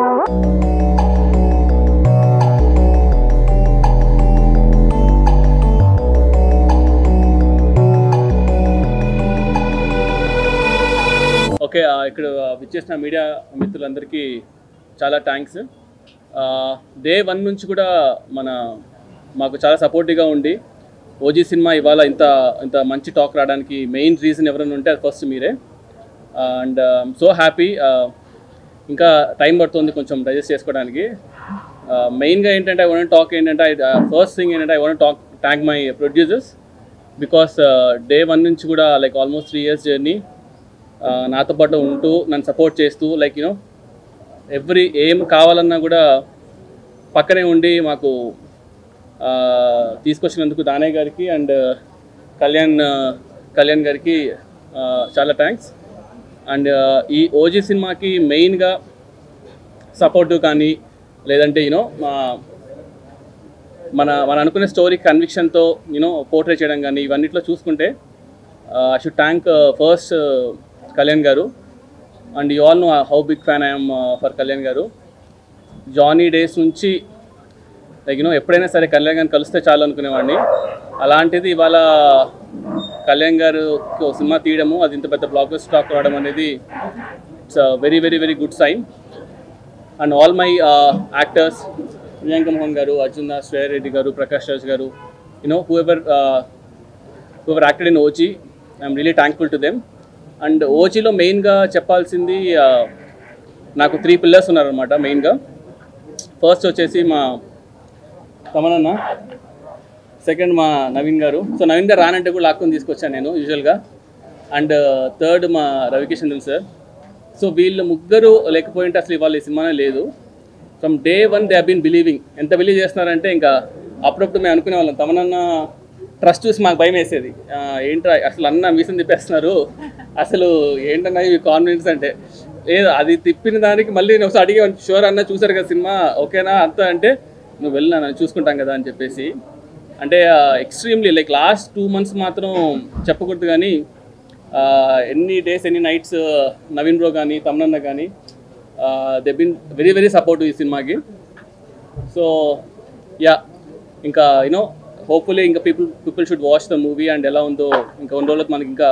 Okay, ఇక్కడ విచ్చేసిన media మిత్రులందరికీ చాలా థ్యాంక్స్. డే 1 నుంచి కూడా మాకు చాలా సపోర్టివ్గా ఉండి ఓజీ సినిమా ఇవాళ ఇంత మంచి టాక్ రావడానికి మెయిన్ రీజన్ ఎవరైనా ఉంటే అది ఫస్ట్ మీరే. And so happy. ఇంకా టైం పడుతుంది కొంచెం డైజెస్ట్ చేసుకోవడానికి. మెయిన్గా ఏంటంటే ఐ వాంట్ టాక్ ఏంటంటే ఫస్ట్ థింగ్ ఏంటంటే I want thank my producers because day 1 నుంచి కూడా లైక్ ఆల్మోస్ట్ 3 years జర్నీ నాతో పాటు ఉంటూ నన్ను సపోర్ట్ చేస్తూ లైక్ యూనో ఏం కావాలన్నా కూడా పక్కనే ఉండి మాకు తీసుకొచ్చినందుకు దానయ్య గారికి అండ్ కళ్యాణ్ గారికి చాలా థ్యాంక్స్. అండ్ ఈ ఓజీ సినిమాకి మెయిన్గా సపోర్టివ్ కానీ లేదంటే యూనో మన అనుకునే స్టోరీ కన్విక్షన్తో యూనో పోర్ట్రే చేయడం కానీ ఇవన్నిట్లో చూసుకుంటే I should thank first Kalyan garu. And you all know how big fan I'm for Kalyan garu. Johnny days నుంచి లైక్ యూనో ఎప్పుడైనా సరే కళ్యాణ్ గారిని కలిస్తే చాలు అనుకునేవాడిని. అలాంటిది ఇవాళ కళ్యాణ్ గారు సినిమా తీయడము అది ఇంత పెద్ద బ్లాక్ బస్టర్ టాక్ రావడం అనేది it's very very very good sign. And all my actors Priyanka Mohan garu, Arjun Das, Shreya Reddy garu, Prakash Raj garu, you know whoever acted in OG I'm really thankful to them. And ఓజీలో మెయిన్గా చెప్పాల్సింది నాకు 3 పిల్లర్స్ ఉన్నారనమాట మెయిన్గా. ఫస్ట్ వచ్చేసి మా తమనన్న, సెకండ్ మా నవీన్ గారు. సో నవీన్ గారు రానంటే కూడా లాక్కొని తీసుకొచ్చాను నేను యూజువల్గా. అండ్ థర్డ్ మా రవికిషన్ సార్. సో వీళ్ళు ముగ్గురు లేకపోయింటే అసలు ఇవాళ ఈ సినిమానే లేదు. From day 1 they have been believing. ఎంత బిలీవ్ చేస్తున్నారంటే ఇంకా అప్పుడప్పుడు మేము అనుకునే వాళ్ళం తమనన్న ట్రస్ట్ చూసి మాకు భయం వేసేది. ఏంట్రా అసలు అన్న మీసం తిప్పేస్తున్నారు, అసలు ఏంటన్నా ఇవి కాన్ఫిడెన్స్ అంటే. లేదు అది తిప్పిన దానికి మళ్ళీ నేను ఒకసారి అడిగే షూర్ అన్న చూసారు కదా సినిమా ఓకేనా అంతా అంటే నువ్వు వెళ్ళినా నన్ను చూసుకుంటాం కదా అని చెప్పేసి. అంటే ఎక్స్ట్రీమ్లీ లైక్ లాస్ట్ 2 months మాత్రం చెప్పకూడదు కానీ ఎన్ని డేస్ ఎన్ని నైట్స్ నవీన్ బ్రో కానీ తమనన్న కానీ they been very very supportive ఈ సినిమాకి. సో యా ఇంకా యూనో హోప్ఫుల్లీ ఇంకా people should watch the movie and ఎలా ఉందో ఇంకా 2 రోజులకు మనకి ఇంకా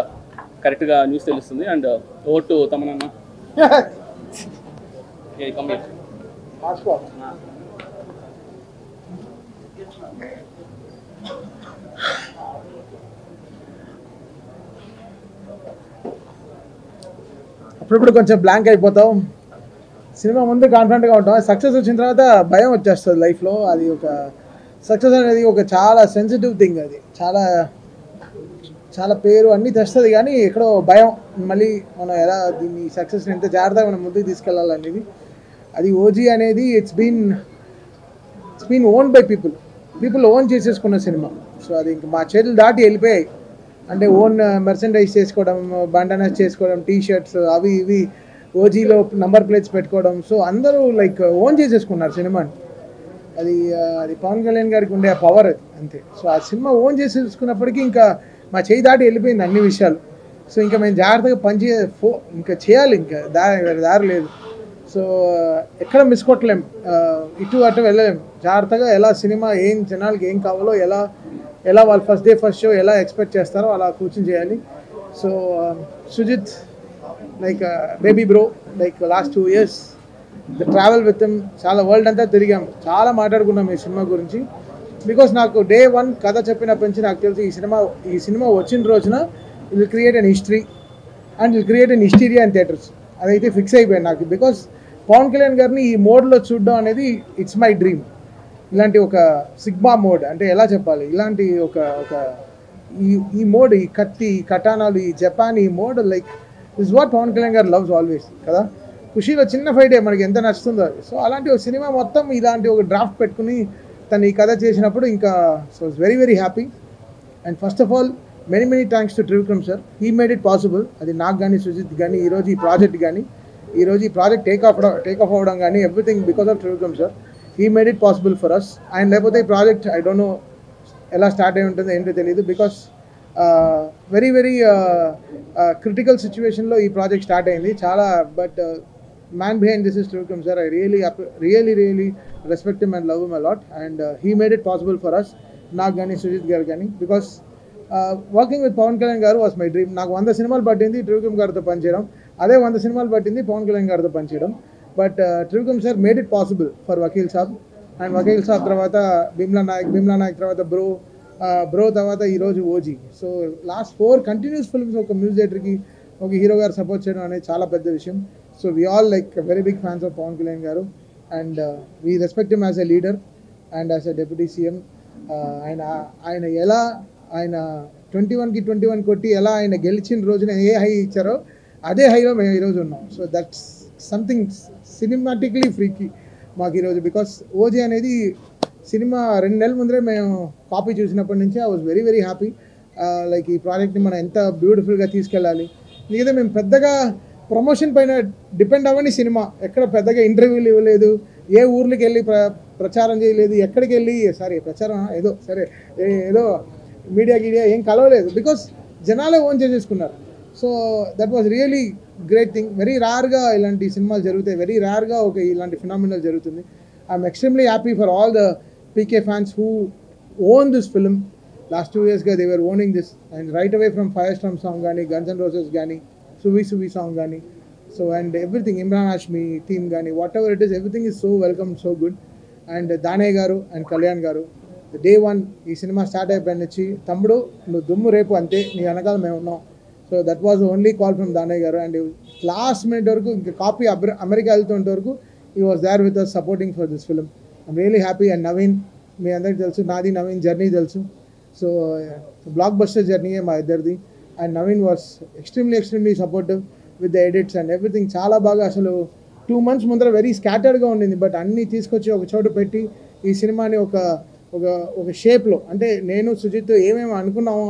కరెక్ట్గా న్యూస్ తెలుస్తుంది. అండ్ ఓవర్ టు తమనన్న. అప్పుడప్పుడు కొంచెం బ్లాంక్ అయిపోతాం. సినిమా ముందు కాన్ఫిడెంట్గా ఉంటాం, సక్సెస్ వచ్చిన తర్వాత భయం వచ్చేస్తుంది లైఫ్లో. అది ఒక సక్సెస్ అనేది ఒక చాలా సెన్సిటివ్ థింగ్. అది చాలా చాలా పేరు అన్నీ తెస్తుంది కానీ ఎక్కడో భయం, మళ్ళీ మనం ఎలా దీన్ని సక్సెస్ని ఎంత జాగ్రత్తగా మనం ముందుకు తీసుకెళ్ళాలనేది. అది ఓజీ అనేది it's been own by people own చేసేసుకున్న సినిమా. సో అది ఇంక మా చేతులు దాటి వెళ్ళిపోయాయి. అంటే ఓన్ మెర్సెండైజ్ చేసుకోవడం, బండనస్ చేసుకోవడం, టీషర్ట్స్ అవి ఇవి ఓజీలో నంబర్ ప్లేట్స్ పెట్టుకోవడం. సో అందరూ లైక్ ఓన్ చేసేసుకున్నారు సినిమాని. అది పవన్ కళ్యాణ్ గారికి ఉండే ఆ పవర్ అది అంతే. సో ఆ సినిమా ఓన్ చేసేసుకున్నప్పటికీ ఇంకా మా చేయి దాటి వెళ్ళిపోయింది అన్ని విషయాలు. సో ఇంకా మేము జాగ్రత్తగా ఇంకా చేయాలి, ఇంకా దారి లేదు. సో ఎక్కడ మిస్ కొట్టలేం, ఇటు అటు వెళ్ళలేం. జాగ్రత్తగా ఎలా సినిమా ఏం జనాలకి ఏం కావాలో ఎలా వాళ్ళు ఫస్ట్ డే ఫస్ట్ షో ఎలా ఎక్స్పెక్ట్ చేస్తారో అలా కూర్చొని చేయాలి. So Sujeeth like baby bro, like last 2 years the travel with him, చాలా వరల్డ్ అంతా తిరిగాం, చాలా మాట్లాడుకున్నాం ఈ సినిమా గురించి. బికాస్ నాకు డే 1 కథ చెప్పినప్పటి నుంచి నాకు తెలిసి ఈ సినిమా వచ్చిన రోజున it will create an history and will create an hysteria in theatres. అదైతే ఫిక్స్ అయిపోయాను నాకు. బికాస్ పవన్ కళ్యాణ్ గారిని ఈ మోడ్లో చూడడం అనేది ఇట్స్ మై డ్రీమ్. ఇలాంటి ఒక సిగ్మా మోడ్ అంటే ఎలా చెప్పాలి, ఇలాంటి ఒక ఈ మోడ్, ఈ కత్తి, ఈ కటానాలు, ఈ జపాన్, ఈ mode like is what Pawan Kalyan garu loves always కదా. ఖుషీలో చిన్న ఫైటే మనకి ఎంత నచ్చుతుందో అది. సో అలాంటి ఒక సినిమా మొత్తం ఇలాంటి ఒక డ్రాఫ్ట్ పెట్టుకుని తను ఈ కథ చేసినప్పుడు ఇంకా so it's very very happy. And first of all many thanks to Trivikram sir. He made it possible. అది నాకు కానీ సుజిత్ కానీ ఈరోజు ఈ ప్రాజెక్ట్ కానీ ఈరోజు ఈ ప్రాజెక్ట్ టేక్ ఆఫ్ అవ్వడం కానీ everything because of Trivikram sir. He made it possible for us. And లేకపోతే ఈ ప్రాజెక్ట్ ఐ డోంట్ నో ఎలా స్టార్ట్ అయి ఉంటుందో ఏంటో తెలియదు. బికాస్ వెరీ వెరీ క్రిటికల్ సిచ్యువేషన్లో ఈ ప్రాజెక్ట్ స్టార్ట్ అయింది చాలా. But man behind this is Trivikram sir. I really respect him and love him a lot, and he made it possible for us, నాకు కానీ సుజిత్ గారు కానీ, because working with Pawan Kalyan garu was my dream. నాకు 100 సినిమాలు పట్టింది త్రివిక్రమ్ గారితో పనిచేయడం, అదే 100 సినిమాలు పట్టింది పవన్ కళ్యాణ్ గారితో పనిచేయడం. But Trivikram sir made it possible for Vakeel Saab, and Vakeel Saab తర్వాత భీమ్లా నాయక్ తర్వాత బ్రో తర్వాత ఈరోజు OG. So last 4 continuous films ఒక మ్యూజిక్ డైరెక్టర్కి, ఒక హీరో గారు సపోర్ట్ చేయడం అనేది చాలా పెద్ద విషయం. So we all like very big fans of Pawan Kalyan garu, and we respect him as a leader and as a deputy CM. ఆయన ఎలా ఆయన 21 కొట్టి ఎలా ఆయన గెలిచిన రోజున ఏ హై ఇచ్చారో అదే హైలో మేము ఈరోజు ఉన్నాం. సో దట్స్ సంథింగ్ సినిమాటిక్లీ ఫ్రీకి మాకు ఈరోజు, బికాస్ ఓజీ అనేది సినిమా 2 నెలల ముందరే మేము కాపీ చూసినప్పటి నుంచి I was very happy. Like ఈ ప్రాజెక్ట్ని మనం ఎంత బ్యూటిఫుల్గా తీసుకెళ్ళాలి. లేదా మేము పెద్దగా ప్రమోషన్ పైన డిపెండ్ అవ్వని సినిమా, ఎక్కడ పెద్దగా ఇంటర్వ్యూలు ఇవ్వలేదు, ఏ ఊర్లకి వెళ్ళి ప్రచారం చేయలేదు, ఎక్కడికి వెళ్ళి ప్రచారం ఏదో మీడియా ఏం కలవలేదు, బికాస్ జనాలే ఓన్ చేసేసుకున్నారు. So that was really great thing. Very రేర్గా ఇలాంటి సినిమాలు జరుగుతాయి, వెరీ రేర్గా ఇలాంటి ఫినామినల్ జరుగుతుంది. I'm extremely happy for all the PK fans who own this film. Last 2 yearsగా they were owning this, and right away from fire storm song కానీ, guns and roses కానీ, సువి సాంగ్ కానీ, so and everything, Imran Hashmi theme కానీ, whatever it is, everything is so welcome, so good. And Danayya garu and Kalyan గారు, day 1 ఈ cinema start అయిపోయిన నుంచి, తమ్ముడు నువ్వు దుమ్ము రేపు అంతే, నీ వెనకాల మేము ఉన్నాం. So that was only call from Danayya garu. And last minute వరకు, ఇంకా కాపీ అమెరికా వెళ్తుంటే వరకు ఈ was there with us supporting for this film. I'm really happy. And Naveen, మీ అందరికీ తెలుసు, నాది నవీన్ జర్నీ తెలుసు. సో బ్లాక్ బస్టర్ జర్నీయే మా ఇద్దరిది. And Naveen was extremely supportive with the edits and everything. చాలా బాగా, అసలు 2 months ముందర వెరీ స్కాటర్డ్గా ఉండింది, బట్ అన్నీ తీసుకొచ్చి ఒక చోట పెట్టి ఈ సినిమాని ఒక షేప్లో, అంటే నేను సుజిత్ ఏమేమి అనుకున్నామో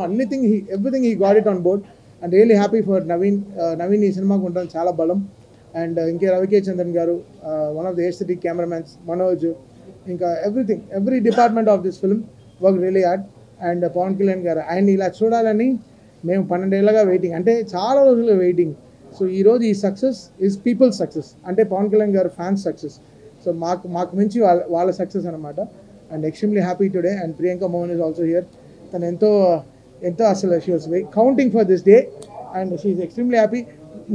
everything he got it on board. And really happy for Naveen ఈ సినిమాకు ఉండడం చాలా బలం. అండ్ ఇంకే Ravi K Chandran garu, one of the aesthetic cameramens, Manoj, ఇంకా every department of this film work really hard. And Pawan Kalyan garu, ఆయన్ని ఇలా చూడాలని మేము 12 ఏళ్ళగా వెయిటింగ్, అంటే చాలా రోజులుగా వెయిటింగ్. సో ఈరోజు ఈ సక్సెస్ ఈజ్ పీపుల్ సక్సెస్, అంటే పవన్ కళ్యాణ్ గారు ఫ్యాన్స్ సక్సెస్. సో మాకు మించి వాళ్ళ సక్సెస్ అనమాట. And extremely happy today. And Priyanka Mohan is also here. తను ఎంతో అసలు she was counting for this day, and she is extremely happy.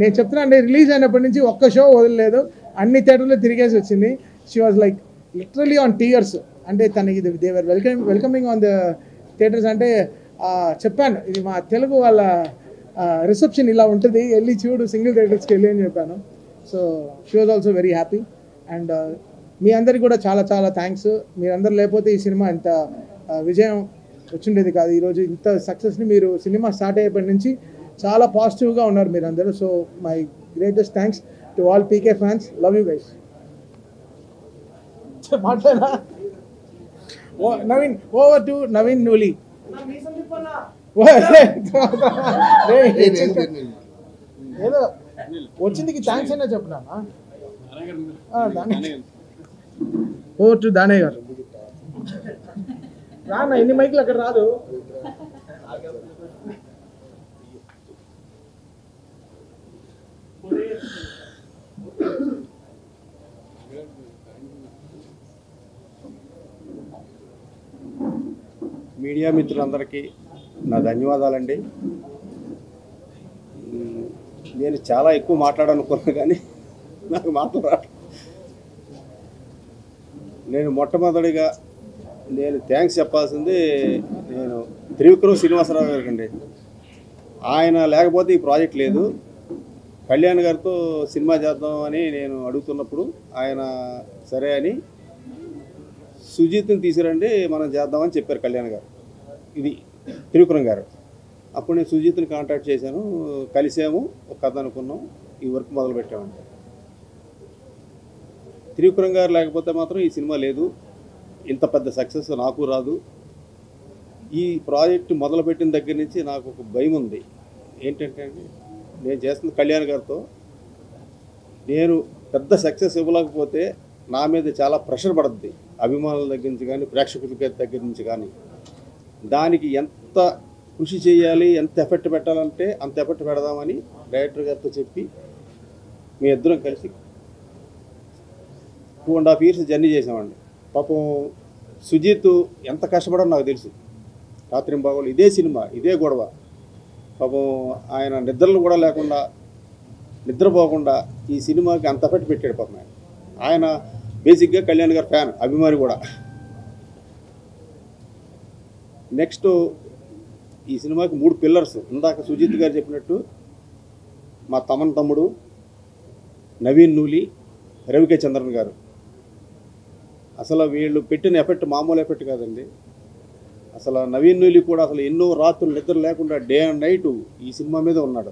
నేను చెప్తున్నా, అంటే రిలీజ్ అయినప్పటి నుంచి ఒక్క షో వదలలేదు, అన్ని థియేటర్లో తిరిగేసి వచ్చింది. She was like literally on tears. అంటే తనకి they were welcoming on the theatres. అంటే చెప్పాను, ఇది మా తెలుగు వాళ్ళ రిసెప్షన్ ఇలా ఉంటుంది, వెళ్ళి చూడు సింగిల్ థియేటర్స్కి వెళ్ళి అని చెప్పాను. So she was also very happy. And మీ అందరికీ కూడా చాలా థ్యాంక్స్. మీరందరూ లేకపోతే ఈ సినిమా ఇంత విజయం వచ్చిండేది కాదు. ఈరోజు ఇంత సక్సెస్ని మీరు సినిమా స్టార్ట్ అయ్యేప్పటి నుంచి చాలా పాజిటివ్గా ఉన్నారు మీరందరూ. So my greatest thanks to all PK fans. Love you guys. మాట్లాడా నవీన్, ఓవర్ టు నవీన్ నూలి. ఏదో వచ్చిందికి థ్యాంక్స్ అయినా చెప్పినా. ఓవర్ టు దానయ్య గారు. రానా, ఎన్ని మైకులు అక్కడ రాదు. మీడియా మిత్రులందరికీ నా ధన్యవాదాలండి. నేను చాలా ఎక్కువ మాట్లాడాలనుకున్నాను కానీ నాకు మాట్లాడాలి. నేను మొట్టమొదటిగా థ్యాంక్స్ చెప్పాల్సింది నేను త్రివిక్రమ్ శ్రీనివాసరావు గారికి అండి. ఆయన లేకపోతే ఈ ప్రాజెక్ట్ లేదు. కళ్యాణ్ గారితో సినిమా చేద్దామని నేను అడుగుతున్నప్పుడు ఆయన సరే అని సుజిత్ని తీసుకురండి మనం చేద్దామని చెప్పారు కళ్యాణ్ గారు, ఇది త్రివిక్రమ్ గారు. అప్పుడు నేను సుజిత్ని కాంటాక్ట్ చేశాను, కలిసాము, ఒక కథ అనుకున్నాం, ఈ వర్క్ మొదలుపెట్టామండి. త్రివిక్రమ్ గారు లేకపోతే మాత్రం ఈ సినిమా లేదు, ఇంత పెద్ద సక్సెస్ నాకు రాదు. ఈ ప్రాజెక్టు మొదలుపెట్టిన దగ్గర నుంచి నాకు ఒక భయం ఉంది. ఏంటంటే అండి, నేను చేస్తున్న కళ్యాణ్ గారితో నేను పెద్ద సక్సెస్ ఇవ్వలేకపోతే నా మీద చాలా ప్రెషర్ పడుతుంది, అభిమానుల దగ్గర నుంచి కానీ ప్రేక్షకుల దగ్గర నుంచి కానీ. దానికి ఎంత కృషి చేయాలి, ఎంత ఎఫర్ట్ పెట్టాలంటే అంత ఎఫర్ట్ పెడదామని డైరెక్టర్ గారితో చెప్పి మీ ఇద్దరం కలిసి 2.5 years జర్నీ చేసామండి. పాపం సుజిత్ ఎంత కష్టపడో నాకు తెలుసు. రాత్రింబాగోలు ఇదే సినిమా, ఇదే గొడవ. పాపం ఆయన నిద్రలు కూడా లేకుండా, నిద్రపోకుండా ఈ సినిమాకి అంత ఎఫెక్ట్ పెట్టాడు. పాపం ఆయన బేసిక్గా కళ్యాణ్ గారి ఫ్యాన్, అభిమాని కూడా. నెక్స్ట్ ఈ సినిమాకి 3 పిల్లర్స్. ఇందాక సుజిత్ గారు చెప్పినట్టు మా తమ్ముడు నవీన్ నూలి, రవికే చంద్రన్ గారు. అసలు వీళ్ళు పెట్టిన ఎఫెక్ట్ మామూలు ఎఫెక్ట్ కాదండి. అసలు నవీన్ నూలి కూడా అసలు ఎన్నో రాత్రులు నిద్ర లేకుండా డే అండ్ నైట్ ఈ సినిమా మీద ఉన్నాడు.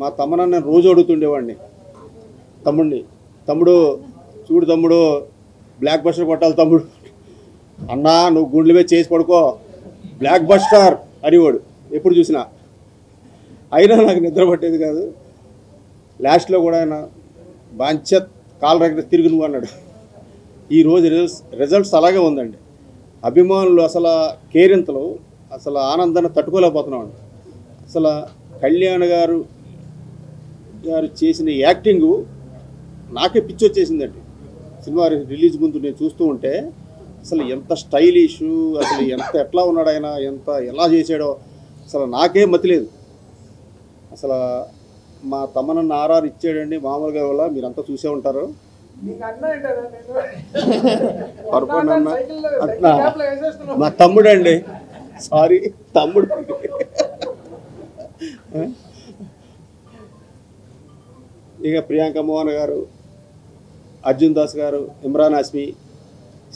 మా తమ్మనన్న రోజు అడుగుతుండేవాడిని, తమ్ముడు చూడు తమ్ముడు, బ్లాక్ బస్టర్ కొట్టాలి తమ్ముడు, అన్నా నువ్వు గుండెల మీద చేసి పడుకో, బ్లాక్ బస్టర్ అనేవాడు ఎప్పుడు చూసినా. అయినా నాకు నిద్ర పట్టేది కాదు. లాస్ట్లో కూడా ఆయన బాంచత్ కాలు రగ్గ తిరిగి నువ్వు అన్నాడు. ఈరోజు రిజల్ట్స్ అలాగే ఉందండి. అభిమానులు అసలు కేరింతలు, అసలు ఆనందాన్ని తట్టుకోలేకపోతున్నామండి. అసలు కళ్యాణ్ గారు చేసిన యాక్టింగు నాకే పిచ్చి వచ్చేసిందండి. సినిమా రిలీజ్ ముందు నేను చూస్తూ ఉంటే అసలు ఎంత స్టైలిష్, అసలు ఎట్లా ఉన్నాడు ఆయన, ఎలా చేశాడో అసలు నాకే మతిలేదు. అసలు మా తమ్మనన్న ఆర్ఆర్ ఇచ్చాడండి మామూలుగా. వల్ల మీరంతా చూసే ఉంటారు. మా తమ్ముడు అండి, సారీ తమ్ముడు. ఇక ప్రియాంక మోహన్ గారు, అర్జున్ దాస్ గారు, ఇమ్రాన్ హాష్మి,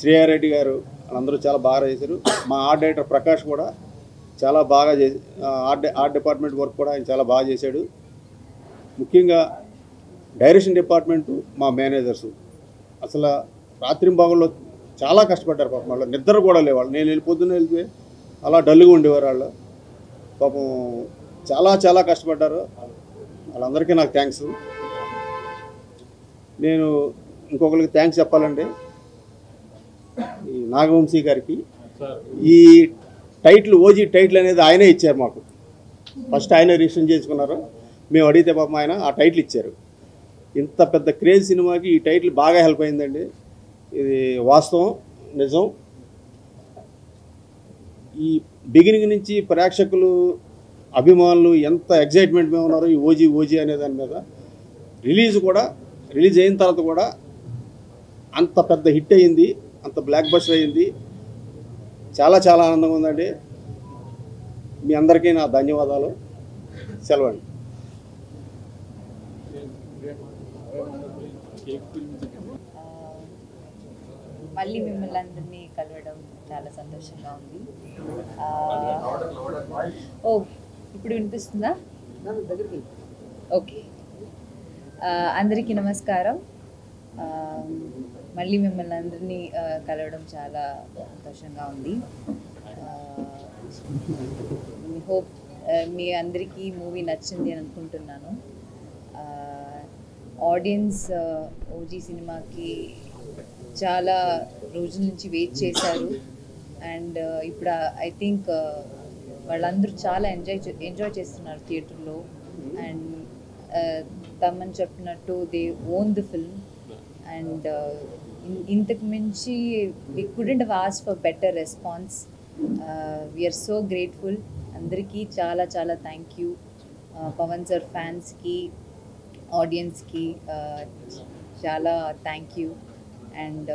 శ్రేయారెడ్డి గారు వాళ్ళందరూ చాలా బాగా చేశారు. మా ఆర్ట్ డైరెక్టర్ ప్రకాష్ కూడా చాలా బాగా ఆర్ట్ డిపార్ట్మెంట్ వర్క్ కూడా ఆయన చాలా బాగా చేశాడు. ముఖ్యంగా డైరెక్షన్ డిపార్ట్మెంటు, మా మేనేజర్సు అసలు రాత్రింబాగుల్లో చాలా కష్టపడ్డారు. పాపం వాళ్ళు నిద్ర కూడా లేవాళ్ళు. నేను పొద్దున్న వెళ్తే అలా డల్గా ఉండేవారు వాళ్ళు. పాపం చాలా కష్టపడ్డారు. వాళ్ళందరికీ నాకు థ్యాంక్స్. నేను ఇంకొకరికి థ్యాంక్స్ చెప్పాలండి, ఈ నాగవంశీ గారికి. ఈ టైటిల్, ఓజీ టైటిల్ అనేది ఆయనే ఇచ్చారు మాకు. ఫస్ట్ ఆయన రిజిస్టర్ చేసుకున్నారు. మేము అడిగితే పాపం ఆయన ఆ టైటిల్ ఇచ్చారు. ఇంత పెద్ద క్రేజ్ సినిమాకి ఈ టైటిల్ బాగా హెల్ప్ అయిందండి. ఇది వాస్తవం, నిజం. ఈ బిగినింగ్ నుంచి ప్రేక్షకులు, అభిమానులు ఎంత ఎగ్జైట్మెంట్ మీద ఉన్నారో ఈ ఓజీ అనే దాని మీద. రిలీజ్ అయిన తర్వాత కూడా అంత పెద్ద హిట్ అయ్యింది, అంత బ్లాక్ బస్టర్ అయ్యింది. చాలా ఆనందంగా ఉందండి. మీ అందరికీ నా ధన్యవాదాలు. సెలవండి. మళ్ళీ మిమ్మల్ని అందరినీ కలవడం చాలా సంతోషంగా ఉంది. ఇప్పుడు వినిపిస్తుందా? ఓకే. అందరికీ నమస్కారం. మళ్ళీ మిమ్మల్ని అందరినీ కలవడం చాలా సంతోషంగా ఉంది. హోప్ మీ అందరికీ మూవీ నచ్చింది అని అనుకుంటున్నాను. ఆడియన్స్ ఓజీ సినిమాకి చాలా రోజుల నుంచి వెయిట్ చేశారు. అండ్ ఇప్పుడు ఐ థింక్ వాళ్ళందరూ చాలా ఎంజాయ్ చేస్తున్నారు థియేటర్లో. అండ్ తమన్ చెప్పినట్టు they own the film. And ఇంతకు మించి we couldn't have asked for better response. We're so grateful. అందరికీ చాలా థ్యాంక్ యూ. పవన్ సార్ ఫ్యాన్స్కి, ఆడియన్స్కి చాలా థ్యాంక్ యూ. అండ్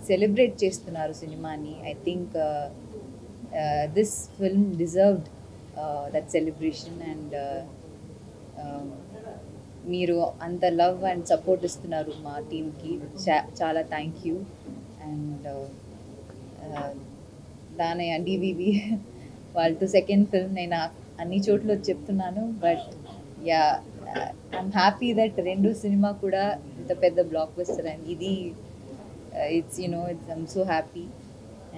సెలబ్రేట్ చేస్తున్నారు సినిమాని. I think this film deserved that celebration. And మీరు అంత లవ్ అండ్ సపోర్ట్ ఇస్తున్నారు మా టీమ్కి. చాలా thank you. And Danayya DVV వాళ్ళతో సెకండ్ ఫిల్మ్ నేను అన్ని చోట్ల చెప్తున్నాను. But yeah, I'm happy that రెండు సినిమా కూడా ఇంత పెద్ద బ్లాక్ బస్టర్ అండ్ ఇది it's I'm so happy.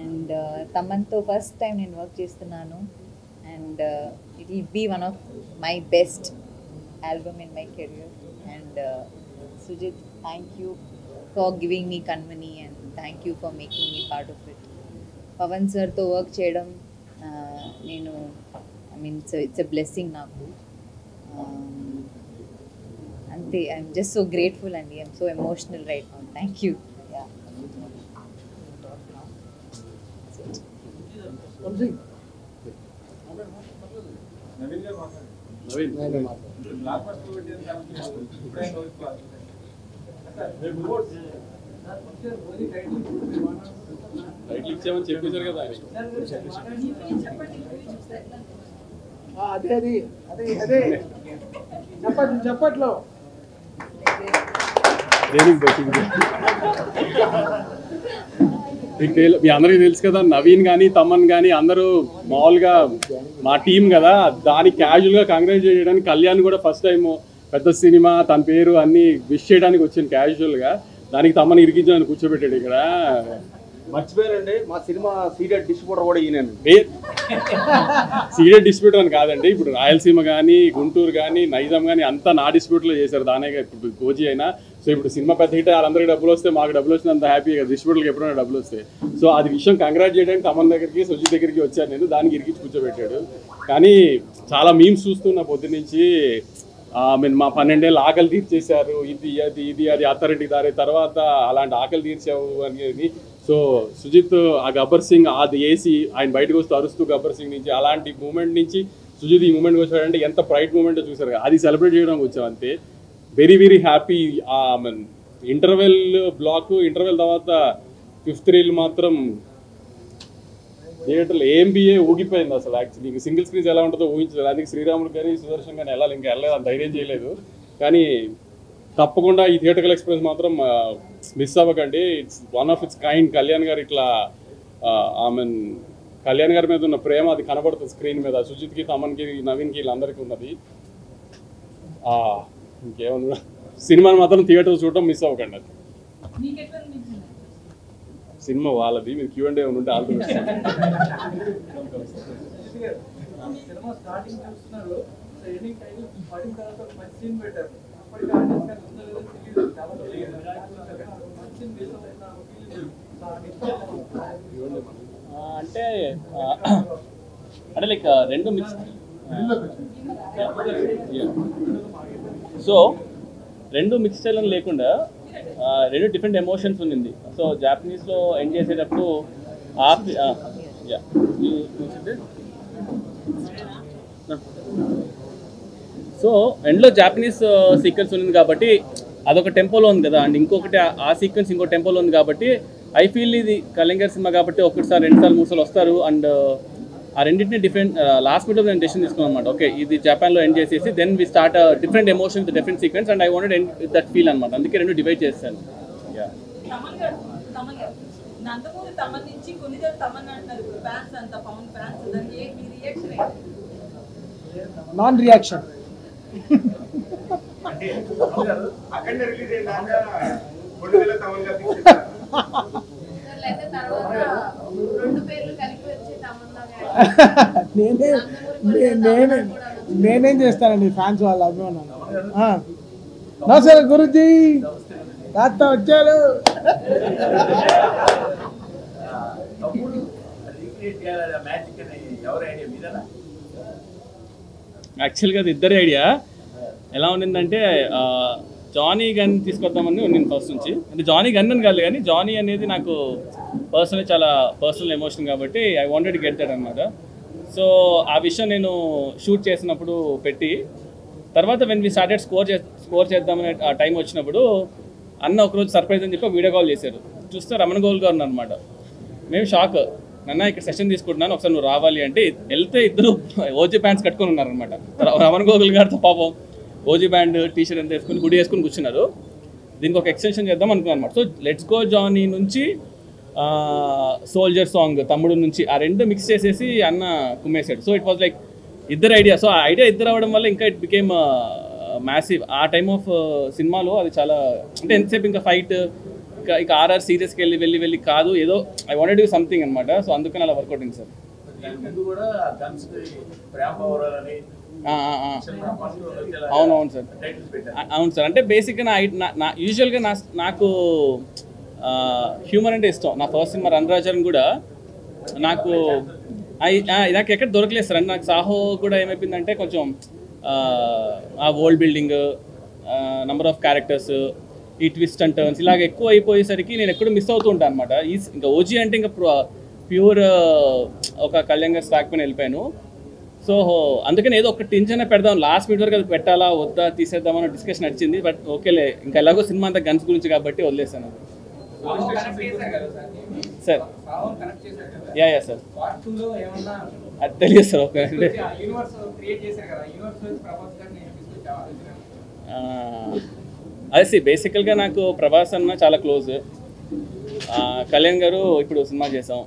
And తమన్తో ఫస్ట్ టైం నేను వర్క్ చేస్తున్నాను. And it will be one of my best album in my career. And Sujith, thank you for giving me Kanmani and thank you for making me part of it. Pawan సార్తో work చేయడం నేను it's a blessing నాకు. అంతే. I'm just so grateful అండి. I'm so emotional right now. Thank you. చెప్పేశారు కదా అదే అది అదే అదే చెప్పట్లో మీ అందరికీ తెలుసు కదా, నవీన్ కానీ తమన్ కానీ అందరూ మామూలుగా మా టీం కదా, దానికి క్యాజువల్గా కంగ్రాచులేట్ చేయడానికి కళ్యాణ్ కూడా ఫస్ట్ టైం పెద్ద సినిమా తన పేరు అన్ని విష్ చేయడానికి వచ్చింది క్యాజువల్గా. దానికి తమన్ ఇరికించడానికి కూర్చోబెట్టాడు ఇక్కడ. మర్చిపోయారండి, మా సినిమా సీడెడ్ డిస్ట్రిబ్యూటర్ కూడా ఈయన. సీడెడ్ డిస్ట్రిబ్యూటర్ అని కాదండి, ఇప్పుడు రాయలసీమ కానీ గుంటూరు కానీ నైజాం కానీ అంతా నా డిస్ట్రిబ్యూటర్లో చేశారు. దానిగా ఇప్పుడు కోజీ అయినా. సో ఇప్పుడు సినిమా పెద్ద హిట్, వాళ్ళందరికీ డబ్బులు వస్తే మాకు డబ్బులు వచ్చింది అంత హ్యాపీగా, డిస్ట్రిబ్యూటర్కి ఎప్పుడైనా డబ్బులు వస్తాయి. సో అది విషయం కంగ్రాట్ చేయడానికి తమన్ దగ్గరికి సుజిత్ దగ్గరికి వచ్చాను నేను. దానికి ఇరికించి కూర్చోబెట్టాడు. కానీ చాలా మీమ్స్ చూస్తున్నా పొద్దు నుంచి. మా 12 ఏళ్ళు ఆకలి తీర్చేశారు, ఇది అది ఇది అది అత్తారింటికి దారే తర్వాత అలాంటి ఆకలి తీర్చావు అనేది. సో సుజిత్ ఆ గబ్బర్ సింగ్ అది వేసి ఆయన బయటకు వస్తూ అరుస్తూ గబ్బర్ సింగ్ నుంచి అలాంటి మూమెంట్ నుంచి సుజిత్ ఈ మూమెంట్కి వచ్చాడంటే ఎంత ప్రైడ్ మూమెంట్ చూసారు. అది సెలబ్రేట్ చేయడానికి వచ్చాం అంతే. Very very happy. Interval block interval తర్వాత 5th రీల్ మాత్రం థియేటర్లో AMBA ఊగిపోయింది అసలు. యాక్చువల్లీ మీకు సింగిల్ స్క్రీన్స్ ఎలా ఉంటుందో ఊహించలేదు. అందుకే శ్రీరాములు గారి సుదర్శన్ గారిని వెళ్ళాలి, ఇంకా వెళ్ళలేదు, అంత ధైర్యం చేయలేదు. కానీ తప్పకుండా ఈ థియేటర్కల్ ఎక్స్పీరియన్స్ మాత్రం మిస్ అవ్వకండి. It's one of it's kind. Kalyan గారు ఇట్లా కళ్యాణ్ గారి మీద ఉన్న ప్రేమ అది కనబడుతుంది స్క్రీన్ మీద. సుజిత్కి తమన్కి నవీన్కి వీళ్ళందరికీ ఉన్నది. ఇంకేమన్నా సినిమాని మాత్రం థియేటర్ చూడటం మిస్ అవ్వకండి. అది సినిమా వాళ్ళది, మీరు Q&A ఉంటే ఆలోచిస్తారు. అంటే లైక్ రెండు మిక్స్. సో రెండు మిక్స్చర్ అని లేకుండా రెండు డిఫరెంట్ ఎమోషన్స్ ఉంది. సో జాపనీస్లో ఎండ్ చేసేటప్పుడు సో ఎండ్లో జాపనీస్ సీక్వెన్స్ ఉంది కాబట్టి అదొక టెంపోలో ఉంది కదా, అండ్ ఇంకొకటి ఆ సీక్వెన్స్ ఇంకో టెంపోలో ఉంది కాబట్టి ఐ ఫీల్ ఇది కళ్యాణ్ గారి సినిమా కాబట్టి ఒకటిసారి 2 సార్లు 3 సార్లు వస్తారు. అండ్ ఆ రెండింటిని డిఫరెంట్ లాస్ట్ మినిట్లో నేను డెసిషన్ తీసుకున్నాను అనమాట. ఓకే ఇది జపాన్లో ఎండ్ చేసేసి then we start different emotion with different sequence and I wanted end with that feel అనమాట. అందుకే రెండు డివైడ్ చేస్తాను. నాన్ రియాక్షన్. నేనేం చేస్తానండి ఫ్యాన్స్ వాళ్ళ అభిమానాలు. నమస్కారం గురుజీ, తాత వచ్చారు. యాక్చువల్గా అది ఇద్దరి ఐడియా. ఎలా ఉండిందంటే జానీ గన్ తీసుకొద్దామని నేను ఫస్ట్ నుంచి. అంటే జానీ గన్ అని కాదు కానీ జానీ అనేది నాకు పర్సనల్ చాలా పర్సనల్ ఎమోషన్ కాబట్టి ఐ వాంటెడ్ గెట్ దట్ అనమాట. సో ఆ విషయం నేను షూట్ చేసినప్పుడు పెట్టి తర్వాత వెన్ వి స్టార్టెడ్ స్కోర్ చేద్దామనే ఆ టైం వచ్చినప్పుడు అన్న ఒకరోజు సర్ప్రైజ్ అని చెప్పి వీడియో కాల్ చేశారు. చూస్తే రమణ గోల్ గారు అనమాట. మేము షాక్. నన్న ఇక్కడ సెషన్ తీసుకుంటున్నాను, ఒకసారి నువ్వు రావాలి అంటే వెళ్తే ఇద్దరు ఓజీ ప్యాంట్స్ కట్టుకొని ఉన్నారనమాట. రమణ గోగుల్ గారితో పాపం ఓజీ బ్యాండ్ టీషర్ట్ ఎంత వేసుకుని హుడీ వేసుకుని కూర్చున్నారు. దీనికి ఒక ఎక్స్టెన్షన్ చేద్దాం అనుకున్నాను అనమాట. సో లెట్స్ గో జానీ నుంచి సోల్జర్ సాంగ్ తమ్ముడు నుంచి ఆ రెండు మిక్స్ చేసేసి అన్న కుమ్మేశాడు. సో ఇట్ వాజ్ లైక్ ఇద్దరు ఐడియా. సో ఆ ఐడియా ఇద్దరు అవ్వడం వల్ల ఇంకా ఇట్ బికేమ్ మ్యాసివ్. ఆ టైమ్ ఆఫ్ సినిమాలో అది చాలా అంటే ఎంతసేపు ఇంకా ఫైట్ ఇక ఆర్ఆర్ సీరియస్కి వెళ్ళి కాదు, ఏదో ఐ వాంటెడ్ డూ సంథింగ్ అనమాట. సో అందుకని అలా వర్కౌట్ అయింది సార్. అవునవును సార్, అవును సార్. అంటే బేసిక్గా నా యూజువల్గా నాకు హ్యూమర్ అంటే ఇష్టం. నా ఫస్ట్ సినిమా రణరాజన్ కూడా నాకు ఎక్కడ దొరకలేదు సార్. అంటే నాకు సాహో కూడా ఏమైపోయిందంటే కొంచెం ఆ world building number of characters, ఈ ట్విస్ట్ అండ్ టర్న్స్ ఇలాగ ఎక్కువ అయిపోయేసరికి నేను ఎక్కడ మిస్ అవుతూ ఉంటాను అనమాట. ఇంకా ఓజీ అంటే ఇంకా ప్యూర్ ఒక కళ్యాణ్ గారి స్టాక్ పైన వెళ్ళిపోయాను. సో అందుకని ఏదో ఒక టెన్షన్ పెడదాం, లాస్ట్ మినిట్ వరకు అది పెట్టాలా వద్దా తీసేద్దామని డిస్కషన్ నడిచింది. బట్ ఓకేలే, ఇంకా ఎలాగో సినిమా అంతా గన్స్ గురించి కాబట్టి వదిలేసాను. సార్ యా సార్ అది తెలియదు సార్. ఓకే అదే బేసికల్గా నాకు ప్రభాస్ అన్న చాలా క్లోజ్, కళ్యాణ్ గారు ఇప్పుడు సినిమా చేసాం.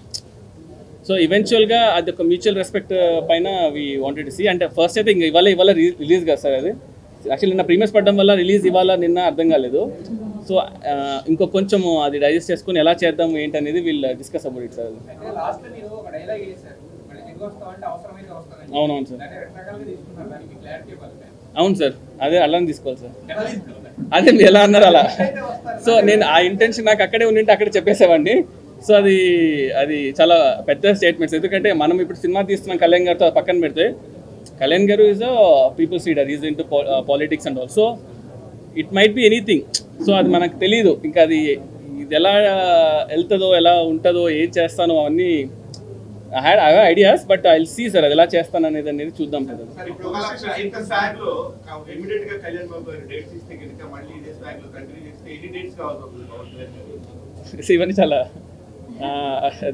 సో ఈవెన్చువల్గా అది ఒక మ్యూచువల్ రెస్పెక్ట్ పైన వీ వాంటెడ్ టు సీ. అంటే ఫస్ట్ అయితే ఇంక ఇవాళ రిలీజ్ కదా సార్, అది యాక్చువల్లీ నిన్న ప్రీమియర్స్ పడడం వల్ల రిలీజ్ ఇవాళ నిన్న అర్థం కాలేదు. సో ఇంకో కొంచెం అది డైజెస్ట్ చేసుకుని ఎలా చేద్దాం ఏంటనేది వీళ్ళు డిస్కస్ అబౌట్ ఇట్ సార్. అవునవును సార్, అవును సార్, అదే అలానే తీసుకోవాలి సార్. అదే మీరు ఎలా అన్నారు అలా. సో నేను ఆ ఇంటెన్షన్ నాకు అక్కడే ఉండింటే అక్కడే చెప్పేసేవాడిని. సో అది చాలా పెద్ద స్టేట్మెంట్స్. ఎందుకంటే మనం ఇప్పుడు సినిమా తీస్తున్నాం కళ్యాణ్ గారితో పక్కన పెడితే, కళ్యాణ్ గారు is a peoples leader, is into politics and all. So it might be anything. So అది మనకు తెలీదు, ఇంకా అది ఇది ఎలా వెళ్తుందో ఎలా ఉంటుందో ఏం చేస్తానో అవన్నీ I have ideas. But I will see sir అది ఎలా చేస్తాను అనేది చూద్దాం సార్. ఇవన్నీ చాలా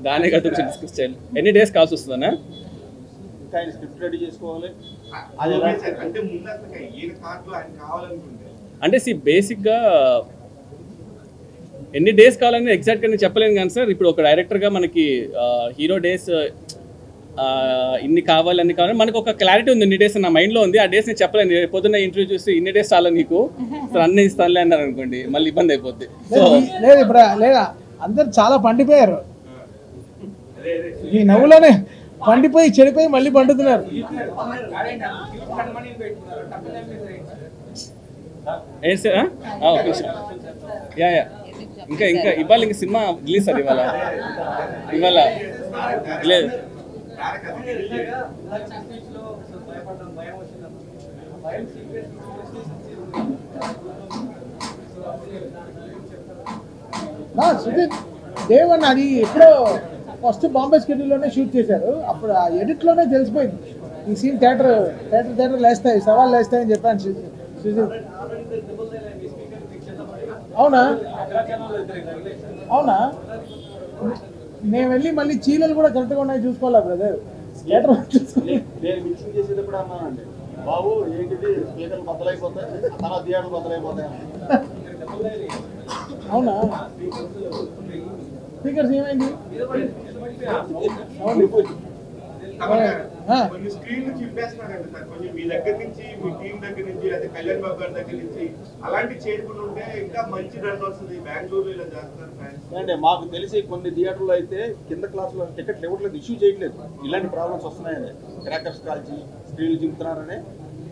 దానే కదా కొంచెం డిస్కస్ చేయాలి. ఎన్ని డేస్ కావాల్సి వస్తుందన్నా? అంటే బేసిక్గా ఎన్ని డేస్ కావాలని ఎగ్జాక్ట్గా నేను చెప్పలేను కానీ సార్, ఇప్పుడు ఒక డైరెక్టర్గా మనకి హీరో డేస్ ఇన్ని కావాలి అన్ని కావాలి మనకు ఒక క్లారిటీ ఉంది. ఇన్ని డేస్ నా మైండ్లో ఉంది, ఆ డేస్ నేను చెప్పలేను. పొద్దున్న ఇంటర్వ్యూ చూసి ఇన్ని డేస్ చాలా నీకు సార్ అన్నీ ఇస్తానులే అన్నారు అనుకోండి, మళ్ళీ ఇబ్బంది అయిపోద్ది. లేదు ఇప్పుడు లేదా అందరు చాలా పండిపోయారు, ఈ నవ్వులోనే పండిపోయి చెడిపోయి మళ్ళీ పండుతున్నారు. ఏంటి సార్? యా ఇంకా ఇవాళ ఇంక సినిమా రిలీజ్ సార్ ఇవాళ లేదు. సుజిత్ దేవన్ అది ఎప్పుడో ఫస్ట్ బాంబే స్కెడ్యూల్లోనే షూట్ చేశారు. అప్పుడు ఆ ఎడిట్లోనే తెలిసిపోయింది ఈ సీన్ థియేటర్ లేస్తాయి, సవాళ్ళు లేస్తాయని చెప్పాను సుజిత్. అవునా అవునా నేను వెళ్ళి మళ్ళీ చీలలు కూడా కరెక్ట్గా ఉన్నాయి చూసుకోవాలా బ్రదర్. థియేటర్ చేసేటప్పుడు అన్నానండి, బాబు ఏంటిది స్పీకర్లు బద్దలైపోతాయి, తర్వాత థియేటర్లు బద్దలైపోతాయి. అవునా స్పీకర్స్ ఏమైంది? కొన్ని స్క్రీన్లు చింపేస్తున్నారండి సార్, కొంచెం మీ దగ్గర నుంచి మీ టీం దగ్గర నుంచి అదే కళ్యాణ్ బాబు గారి దగ్గర నుంచి అలాంటి చేయకుండా ఉంటే ఇంకా మంచి రన్ వస్తుంది. బెంగళూరులో ఇలా చేస్తున్నారు అంటే మాకు తెలిసి కొన్ని థియేటర్లో అయితే కింద క్లాసులో టికెట్లు ఇవ్వట్లేదు, ఇష్యూ చేయట్లేదు. ఇలాంటి ప్రాబ్లమ్స్ వస్తున్నాయని క్రాకర్స్ కాల్చి స్క్రీన్లు చింపుతున్నారని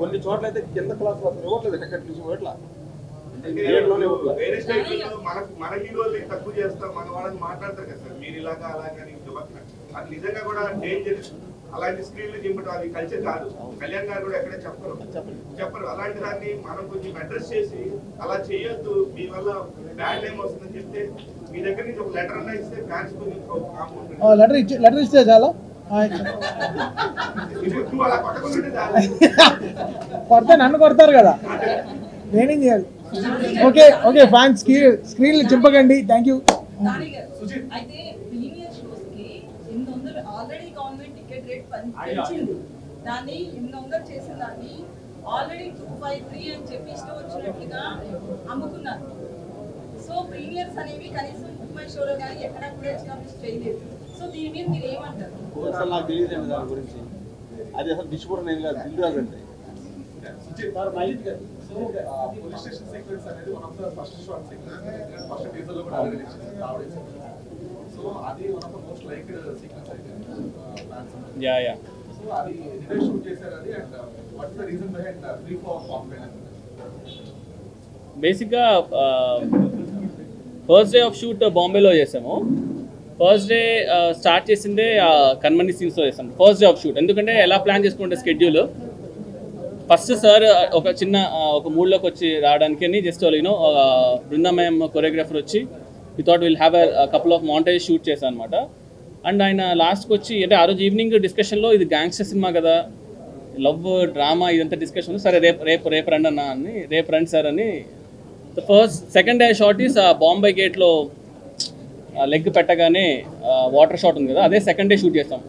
కొన్ని చోట్ల అయితే కింద క్లాసులో అసలు ఇవ్వట్లేదు, టికెట్లు ఇవ్వట్లా. వేరే స్టేట్లో మన హీరోలు తక్కువ చేస్తాం, మన వాళ్ళని మాట్లాడతారు కదా సార్, మీరు ఇలాగా అలాగని. అది నిజంగా కూడా డేంజర్. అలాంటి స్క్రీన్లు చింపడం అది కల్చర్ కాదు. కళ్యాణ్ గారు కూడా ఎక్కడ చెప్పరు. అలాంటి దాన్ని మనం కొంచెం అడ్రస్ చేసి అలా చేయొద్దు, మీ వల్ల బ్యాడ్ నేమ్ వస్తుందని చెప్తే మీ దగ్గర నుంచి ఒక లెటర్ అన్నా ఇస్తే ఫ్యాన్స్ కొంచెం లెటర్ ఇస్తే చాలా కొడితే నన్ను కొడతారు కదా, నేనేం చేయాలి? ఓకే ఓకే ఫ్యాన్స్ స్క్రీన్లు చింపకండి. Thank you. అయితే ప్రీమియర్ షోస్ కి 800 ఆల్రెడీ గవర్నమెంట్ టికెట్ రేట్ పెంచింది, దాన్ని 800 చేసిన దాన్ని ఆల్రెడీ 253 అని చెప్పి ఇష్టం వచ్చినట్లుగా అమ్ముకున్నారు. సో ప్రీమియర్స్ అనేవి కనీసం ముంబై షోలో కానీ ఎక్కడ కూడా ఎస్టాబ్లిష్ చేయలేదు. సో దీని మీద మీరు ఏమంటారు? అసలు నాకు తెలియదండి దాని గురించి, అది అసలు డిష్ కూడా నేను కాదు, దిల్ రాదండి. పోలీస్ స్టేషన్ సీక్వెన్స్ అనేది one of the first shot sequence, first teaser లో కూడా రావడం. సో అది one of the most liked sequence అయితే యా. సో అది ఎక్కడ షూట్ చేశారు అది, and what's the reason behind brief of complaint? బేసిక్గా ఫస్ట్ డే ఆఫ్ షూట్ బాంబేలో చేసాము. ఫస్ట్ డే స్టార్ట్ చేసిందే కన్మని సీన్స్లో చేసాము ఫస్ట్ డే ఆఫ్ షూట్. ఎందుకంటే ఎలా ప్లాన్ చేసుకుంటే స్కెడ్యూల్ ఫస్ట్ సార్ ఒక చిన్న ఒక మూడ్లోకి వచ్చి రావడానికి జస్ట్ యూనో బృందామయం కొరియోగ్రాఫర్ వచ్చి we thought will have a couple of montage shoot చేశాను అనమాట. అండ్ ఆయన లాస్ట్కి వచ్చి అంటే ఆ రోజు ఈవినింగ్ డిస్కషన్లో ఇది గ్యాంగ్స్టర్ సినిమా కదా, లవ్ డ్రామా ఇదంతా డిస్కషన్, సరే రేపు రండి అన్న అని, రేపు రండి సార్ అని. Second day shot is Bombay గేట్లో లెగ్ పెట్టగానే వాటర్ షాట్ ఉంది కదా, అదే సెకండ్ డే షూట్ చేస్తాం.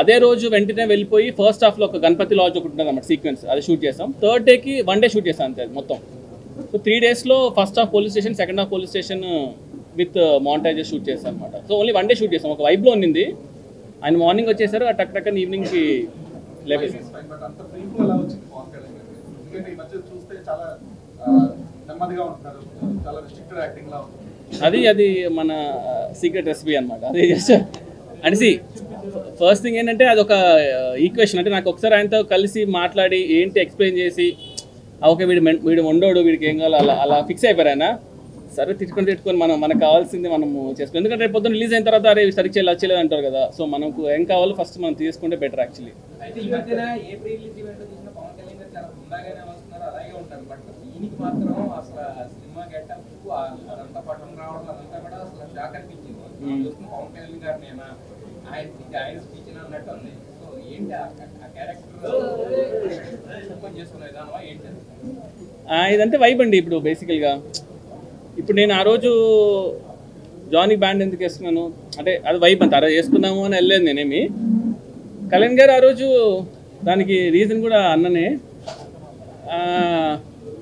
అదే రోజు వెంటనే వెళ్ళిపోయి ఫస్ట్ హాఫ్లో ఒక గణపతి లాడ్జ్ ఒకటి ఉంటుంది అన్నమాట సీక్వెన్స్, అది షూట్ చేస్తాం. థర్డ్ డేకి 1 డే షూట్ చేస్తాం అంతే మొత్తం. సో 3 daysలో first half police station, second half police station with montages shoot చేస్తాం అనమాట. సో ఓన్లీ 1 డే షూట్ చేస్తాం. ఒక వైబ్లో ఉన్నింది. ఆయన మార్నింగ్ వచ్చేసారు, టక్ టక్ అని ఈవినింగ్కి లేపేసాం. బట్ అంత ఫ్రీ ఫ్లో ఎలా వచ్చింది పవన్ కళ్యాణ్ గారికి? ఎందుకంటే ఈ మధ్య చూస్తే చాలా నెమ్మదిగా ఉంటున్నారు, చాలా రిస్ట్రిక్టెడ్ యాక్టింగ్ లా ఉంటుంది. అది మన సీక్రెట్ రెసిపీ అనమాట. అది జస్ట్ అనేసి ఫస్ట్ థింగ్ ఏంటంటే అది ఒక ఈక్వేషన్. అంటే నాకు ఒకసారి ఆయనతో కలిసి మాట్లాడి ఏంటి ఎక్స్ప్లెయిన్ చేసి ఓకే వీడు వండోడు, వీడికి ఏం కావాలో అలా ఫిక్స్ అయిపోయారు ఆయన. సరే తిట్టుకొని మనకు కావాల్సింది మనము చేసుకోవాలి. ఎందుకంటే రేపు పొద్దున్న రిలీజ్ అయిన తర్వాత అరే సరిగ్గా వచ్చేలేదు అంటారు కదా. సో మనకు ఏం కావాలో ఫస్ట్ మనం తీసుకుంటే బెటర్ యాక్చువల్లీ. అయితే ఈ మధ్యన ఏ ప్రీ రిలీజ్ ఈవెంట్ చూసిన పవన్ కళ్యాణ్ గారు చాలా హుందాగానే వస్తున్నారు, అలాగే ఉంటారు. బట్ దీనికి మాత్రం అసలు సినిమా గెటప్ అదంతా పట్టణం రావడం అదంతా కూడా అసలు షాక్ అనిపించింది. చూస్తున్న పవన్ కళ్యాణ్ గారిని ఆయన స్పీచ్ అన్నట్టు ఉంది. సో ఏంటి ఆ క్యారెక్టర్ ఓపెన్ చేసుకునే విధానమా ఏంటి? ఇదంటే వైబ్ అండి. ఇప్పుడు బేసికల్గా ఇప్పుడు నేను ఆ రోజు జానీ బ్యాండ్ ఎందుకు వేసుకున్నాను అంటే అది వైబ్ అంత అలా వేసుకున్నాము అని వెళ్ళలేదు నేనేమి. కళ్యాణ్ గారు ఆ రోజు దానికి రీజన్ కూడా అన్ననే,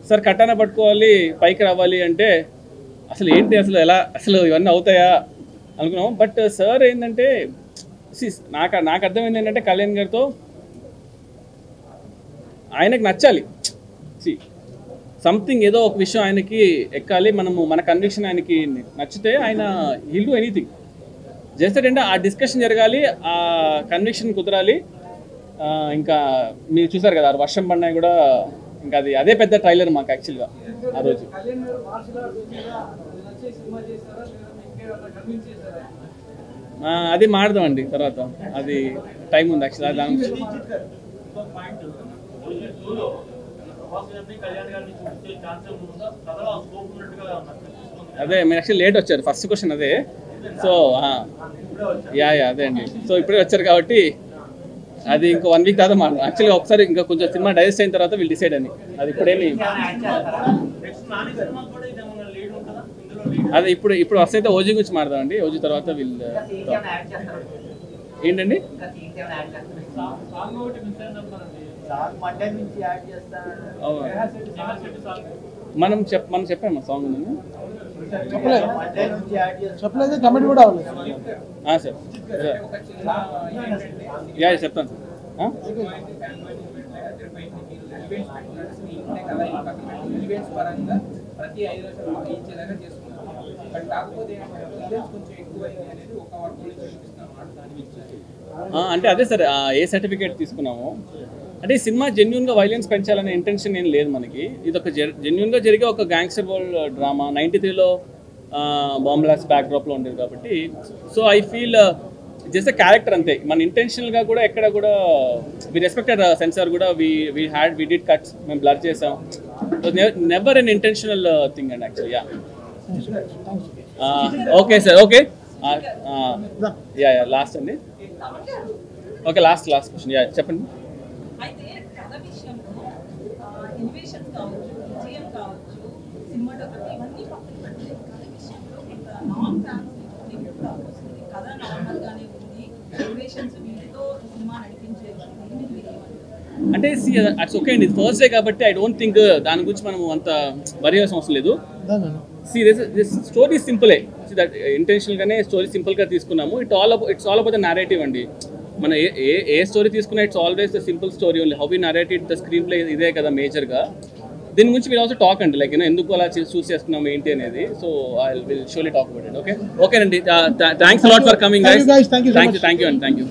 సార్ కట్టాన పట్టుకోవాలి పైకి రావాలి అంటే అసలు ఏంటి అసలు ఇవన్నీ అవుతాయా అనుకున్నాం. బట్ సార్ ఏంటంటే నాకు అర్థమైంది ఏంటంటే కళ్యాణ్ గారితో ఆయనకు నచ్చాలి. సంథింగ్ ఏదో ఒక విషయం ఆయనకి ఎక్కాలి, మన కన్విక్షన్ ఆయనకి నచ్చితే ఆయన విల్ డూ ఎనీథింగ్. జస్ట్ అంటే ఆ డిస్కషన్ జరగాలి, ఆ కన్విక్షన్ కుదరాలి. ఇంకా మీరు చూసారు కదా వర్షం పడినా కూడా ఇంకా అదే పెద్ద ట్రైలర్ మాకు యాక్చువల్గా ఆ రోజు. అది మాడదామండి తర్వాత, అది టైం ఉంది యాక్చువల్గా దాని. అదే మీరు యాక్చువల్లీ లేట్ వచ్చారు, ఫస్ట్ క్వశ్చన్ అదే. సో అదే అండి. సో ఇప్పుడే వచ్చారు కాబట్టి అది ఇంకో 1 week తర్వాత మాట యాక్చువల్గా ఒకసారి ఇంకా కొంచెం సినిమా డైజెస్ట్ అయిన తర్వాత వీళ్ళు డిసైడ్ అని. అది ఇప్పుడేమి అదే ఇప్పుడు వస్తే అయితే ఓజీ గురించి మాట్లాడదామండి. ఓజీ తర్వాత వీళ్ళు ఏంటండి మనం చెప్పాము సాంగ్ ఉందని చెప్పలేదు, కమెంట్ కూడా అవ్వలేదు సార్. చెప్తాను ప్రతి 5 రోజులు ఇచ్చేలాగా చేసుకున్నాం. బట్ కాకపోతే కొంచెం ఎక్కువైంది అనేది ఒక వర్క్ చూపిస్తున్నాం. అంటే అదే సార్ ఏ సర్టిఫికేట్ తీసుకున్నాము అంటే ఈ సినిమా జెన్యున్గా వైలెన్స్ పెంచాలనే ఇంటెన్షన్ ఏం లేదు మనకి. ఇది ఒక జెన్యున్గా జరిగే ఒక గ్యాంగ్స్టర్ వరల్డ్ డ్రామా. 93లో బాంబ్ బ్లాస్ట్ బ్యాక్డ్రాప్లో ఉండేది కాబట్టి. So I feel just character అంతే. మన ఇంటెన్షనల్గా కూడా ఎక్కడ కూడా వి రెస్పెక్టెడ్ సెన్సార్ కూడా వి డిడ్ కట్స్, మేము బ్లర్ చేసాం. Never an intentional thing and actually. Okay sir, okay last అండి. ఓకే లాస్ట్ క్వశ్చన్ చెప్పండి. అయితే కథ విషయంలో ఇన్వేషన్స్ కావచ్చు, విజయం కావచ్చు, సినిమాటోగ్రఫీ ఇవన్నీ పక్కన పెడితే కథ విషయంలో కొంత నాన్ ఫ్యాన్స్ వస్తుంది. కథ నార్మల్గానే ఉంది, ఇన్వేషన్స్ వీటితో సినిమా నడిపించేది. అంటే అట్స్ ఓకే అండి, ఫస్ట్ డే కాబట్టి ఐ డోంట్ థింక్ దాని గురించి మనం అంత వరి అవ్వాల్సిన అవసరం లేదు. దిస్ స్టోరీ సింపులే, దట్ ఇంటెన్షనల్గానే స్టోరీ సింపుల్గా తీసుకున్నాము. It's all about the narrative అండి. మన ఏ స్టోరీ తీసుకున్నా it's always the simple story only. How we narrated the screenplay ఇదే కదా మేజర్గా. దీని గురించి మీరు ఆల్సో టాక్ అండి, లైక్ ఎందుకు అలా చూస్ చేస్తున్నాం ఏంటి అనేది. So I will solely talk about it. Okay అండి, thanks a lot for coming guys. Thank you అండి, థ్యాంక్ యూ.